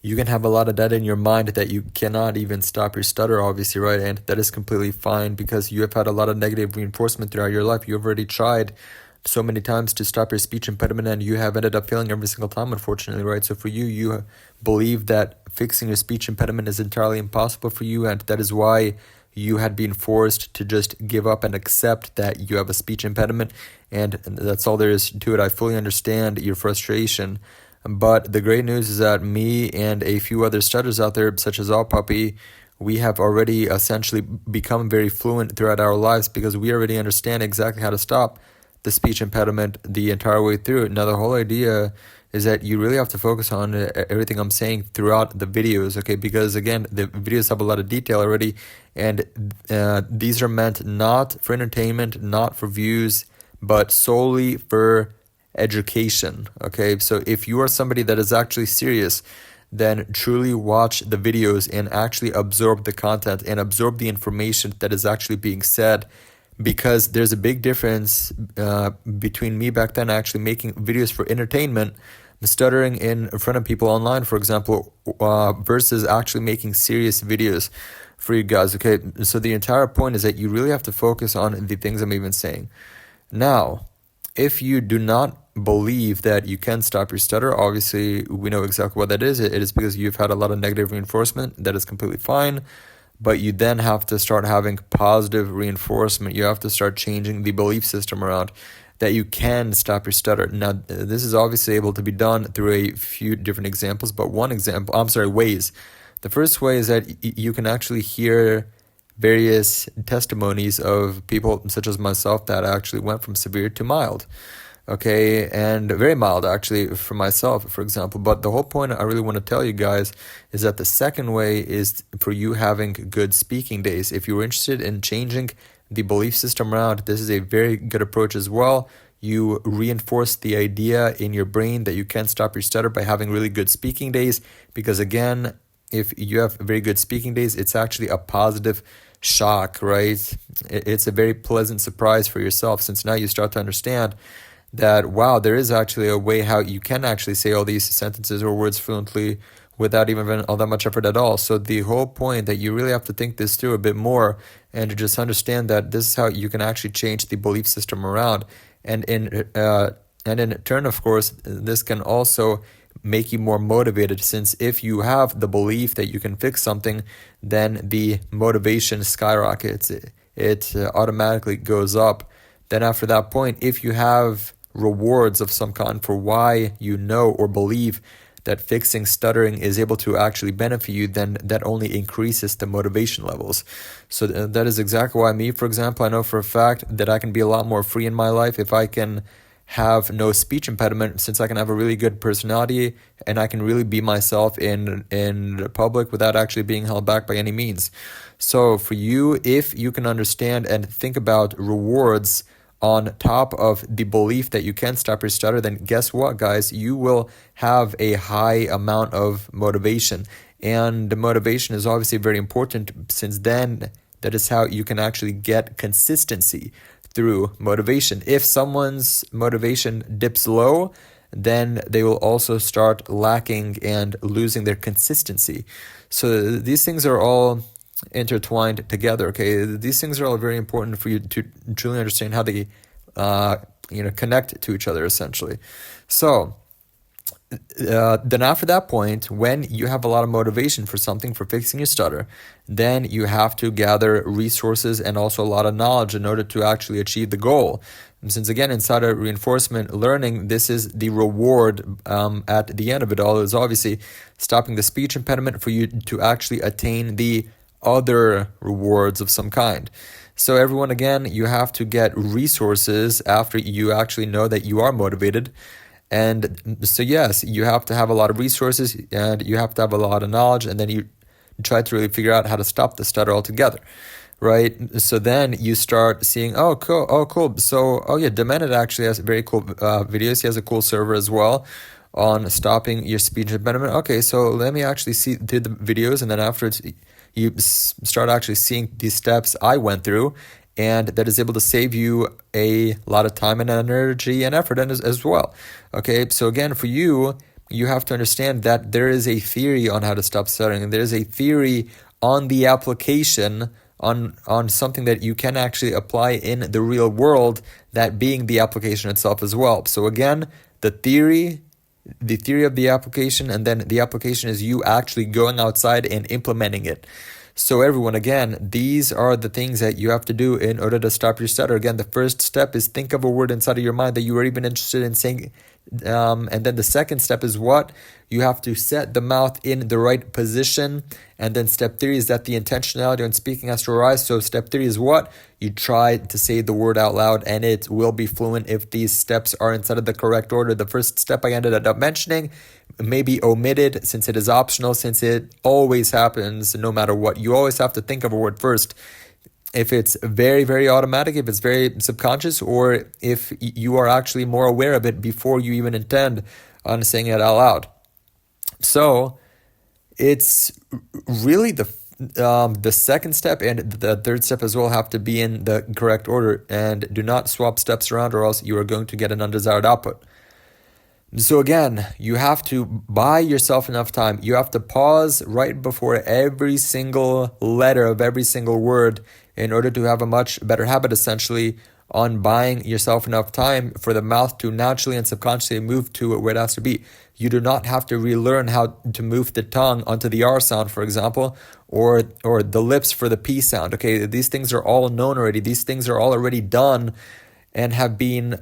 you can have a lot of data in your mind that you cannot even stop your stutter, obviously, right? And that is completely fine because you have had a lot of negative reinforcement throughout your life. You've already tried so many times to stop your speech impediment and you have ended up failing every single time, unfortunately, right? So for you, you believe that fixing your speech impediment is entirely impossible for you, and that is why you had been forced to just give up and accept that you have a speech impediment, and that's all there is to it. I fully understand your frustration, but the great news is that me and a few other stutters out there, such as All Puppy, we have already essentially become very fluent throughout our lives because we already understand exactly how to stop the speech impediment the entire way through. Now, the whole idea is that you really have to focus on everything I'm saying throughout the videos, okay? Because again, the videos have a lot of detail already, and these are meant not for entertainment, not for views, but solely for education, okay? So if you are somebody that is actually serious, then truly watch the videos and actually absorb the content and absorb the information that is actually being said, because there's a big difference between me back then actually making videos for entertainment, stuttering in front of people online, for example, versus actually making serious videos for you guys, okay? So the entire point is that you really have to focus on the things I'm even saying. Now, if you do not believe that you can stop your stutter, obviously we know exactly what that is. It is because you've had a lot of negative reinforcement. That is completely fine. But you then have to start having positive reinforcement. You have to start changing the belief system around that you can stop your stutter. Now, this is obviously able to be done through a few different examples, but ways. The first way is that you can actually hear various testimonies of people such as myself that actually went from severe to mild. Okay, and very mild actually for myself, for example. But the whole point I really want to tell you guys is that the second way is for you having good speaking days. If you're interested in changing the belief system around, this is a very good approach as well. You reinforce the idea in your brain that you can stop your stutter by having really good speaking days, because again, if you have very good speaking days, it's actually a positive shock, right? It's a very pleasant surprise for yourself, since now you start to understand that, wow, there is actually a way how you can actually say all these sentences or words fluently without even all that much effort at all. So the whole point that you really have to think this through a bit more and to just understand that this is how you can actually change the belief system around. And in turn, of course, this can also make you more motivated, since if you have the belief that you can fix something, then the motivation skyrockets. It automatically goes up. Then after that point, if you have rewards of some kind for why you know or believe that fixing stuttering is able to actually benefit you, then that only increases the motivation levels. So that is exactly why me, for example, I know for a fact that I can be a lot more free in my life if I can have no speech impediment, since I can have a really good personality and I can really be myself in public without actually being held back by any means. So for you, if you can understand and think about rewards on top of the belief that you can stop your stutter, then guess what, guys? You will have a high amount of motivation. And the motivation is obviously very important, since then that is how you can actually get consistency through motivation. If someone's motivation dips low, then they will also start lacking and losing their consistency. So these things are all intertwined together, okay? These things are all very important for you to truly understand how they connect to each other, essentially. So then after that point, when you have a lot of motivation for something, for fixing your stutter, then you have to gather resources and also a lot of knowledge in order to actually achieve the goal. And since again, inside of reinforcement learning, this is the reward at the end of it all, is obviously stopping the speech impediment for you to actually attain the other rewards of some kind. So everyone, again, you have to get resources after you actually know that you are motivated. And so yes, you have to have a lot of resources and you have to have a lot of knowledge, and then you try to really figure out how to stop the stutter altogether, right? So then you start seeing, oh cool. So Demented actually has very cool videos. He has a cool server as well on stopping your speech impediment. Okay, so let me actually see the videos, and then afterwards you start actually seeing these steps I went through, and that is able to save you a lot of time and energy and effort as well. Okay, so again, for you, you have to understand that there is a theory on how to stop stuttering, and there's a theory on the application on something that you can actually apply in the real world, that being the application itself as well. So again, the theory of the application, and then the application is you actually going outside and implementing it. So everyone, again, these are the things that you have to do in order to stop your stutter. Again, the first step is think of a word inside of your mind that you are even interested in saying. And then the second step is what? You have to set the mouth in the right position. And then step 3 is that the intentionality on speaking has to arise. So step 3 is what? You try to say the word out loud, and it will be fluent if these steps are inside of the correct order. The first step I ended up mentioning may be omitted since it is optional, since it always happens no matter what. You always have to think of a word first. If it's very, very automatic, if it's very subconscious, or if you are actually more aware of it before you even intend on saying it out loud. So it's really the second step and the third step as well have to be in the correct order, and do not swap steps around, or else you are going to get an undesired output. So again, you have to buy yourself enough time. You have to pause right before every single letter of every single word in order to have a much better habit, essentially, on buying yourself enough time for the mouth to naturally and subconsciously move to where it has to be. You do not have to relearn how to move the tongue onto the R sound, for example, or the lips for the P sound. Okay, these things are all known already. These things are all already done and have been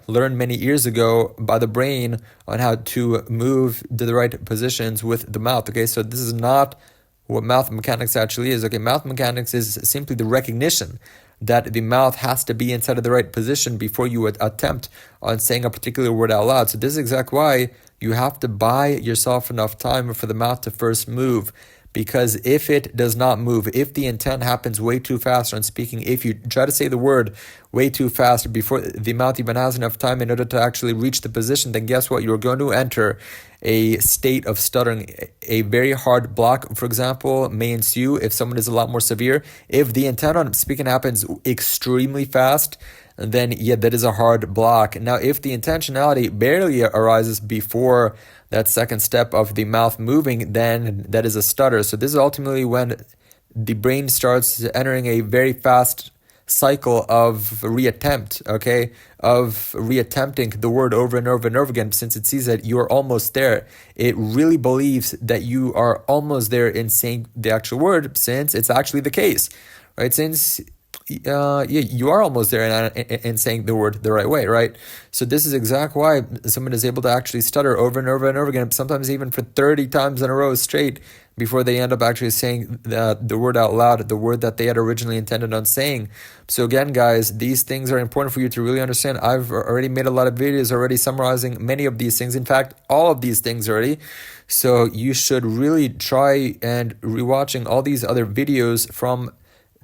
learned many years ago by the brain on how to move to the right positions with the mouth. Okay, so this is not what mouth mechanics actually is. Okay, mouth mechanics is simply the recognition that the mouth has to be inside of the right position before you would attempt on saying a particular word out loud. So this is exactly why you have to buy yourself enough time for the mouth to first move. Because if it does not move, if the intent happens way too fast on speaking, if you try to say the word way too fast before the mouth even has enough time in order to actually reach the position, then guess what? You're going to enter a state of stuttering. A very hard block, for example, may ensue if someone is a lot more severe. If the intent on speaking happens extremely fast, then yeah, that is a hard block. Now, if the intentionality barely arises before that second step of the mouth moving, then that is a stutter. So this is ultimately when the brain starts entering a very fast cycle of reattempt, okay, of reattempting the word over and over and over again, since it sees that you're almost there. It really believes that you are almost there in saying the actual word, since it's actually the case, right? Since you are almost there in saying the word the right way, right? So this is exactly why someone is able to actually stutter over and over and over again, sometimes even for 30 times in a row straight, before they end up actually saying the word out loud, the word that they had originally intended on saying. So again, guys, these things are important for you to really understand. I've already made a lot of videos already summarizing many of these things. In fact, all of these things already. So you should really try and rewatching all these other videos from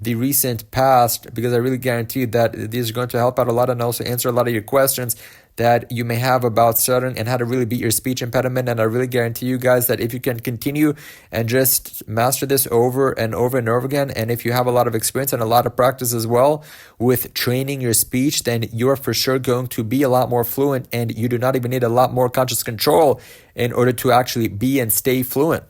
the recent past, because I really guarantee that these are going to help out a lot and also answer a lot of your questions that you may have about stuttering and how to really beat your speech impediment. And I really guarantee you guys that if you can continue and just master this over and over and over again, and if you have a lot of experience and a lot of practice as well with training your speech, then you're for sure going to be a lot more fluent, and you do not even need a lot more conscious control in order to actually be and stay fluent.